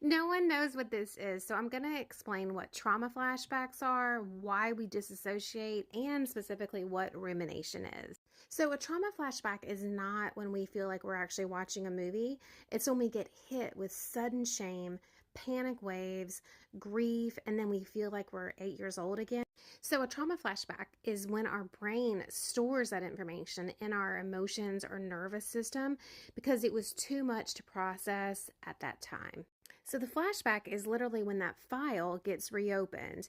No one knows what this is, so I'm going to explain what trauma flashbacks are, why we disassociate, and specifically what rumination is. So, a trauma flashback is not when we feel like we're actually watching a movie. It's when we get hit with sudden shame, panic waves, grief, and then we feel like we're 8 years old again. So, a trauma flashback is when our brain stores that information in our emotions or nervous system because it was too much to process at that time. So the flashback is literally when that file gets reopened,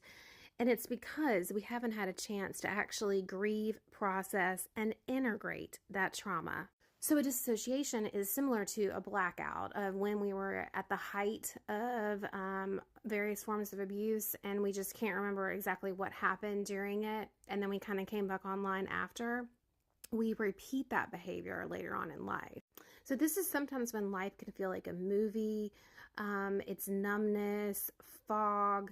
and it's because we haven't had a chance to actually grieve, process, and integrate that trauma. So a dissociation is similar to a blackout of when we were at the height of various forms of abuse and we just can't remember exactly what happened during it, and then we kind of came back online after. We repeat that behavior later on in life. So this is sometimes when life can feel like a movie. It's numbness, fog,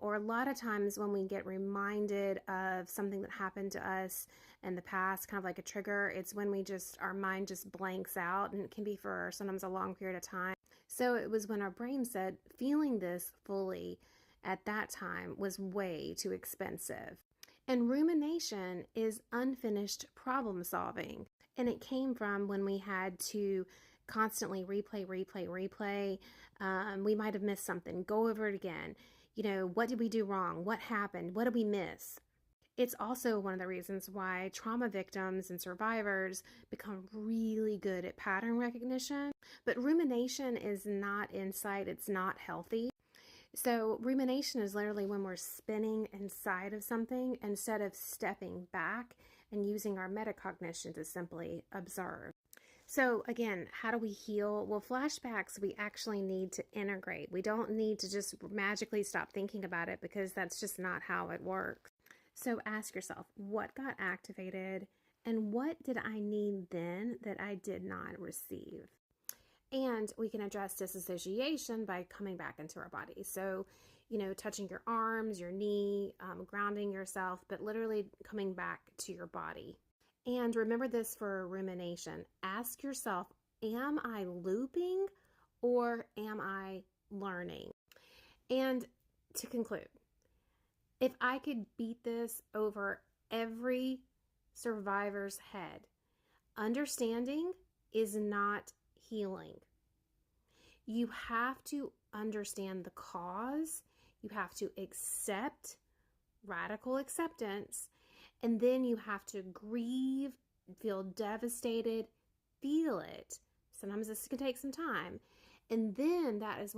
or a lot of times when we get reminded of something that happened to us in the past, kind of like a trigger, it's when our mind just blanks out, and it can be for sometimes a long period of time. So it was when our brain said feeling this fully at that time was way too expensive. And rumination is unfinished problem solving. And it came from when we had to constantly replay. We might have missed something. Go over it again. What did we do wrong? What happened? What did we miss? It's also one of the reasons why trauma victims and survivors become really good at pattern recognition. But rumination is not insight. It's not healthy. So rumination is literally when we're spinning inside of something instead of stepping back and using our metacognition to simply observe. So again, how do we heal? Well, flashbacks, we actually need to integrate. We don't need to just magically stop thinking about it because that's just not how it works. So ask yourself, what got activated and what did I need then that I did not receive? And we can address disassociation by coming back into our body. So, touching your arms, your knee, grounding yourself, but literally coming back to your body. And remember this for rumination. Ask yourself, am I looping or am I learning? And to conclude, if I could beat this over every survivor's head, understanding is not healing. You have to understand the cause. You have to accept radical acceptance. And then you have to grieve, feel devastated, feel it. Sometimes this can take some time. And then that is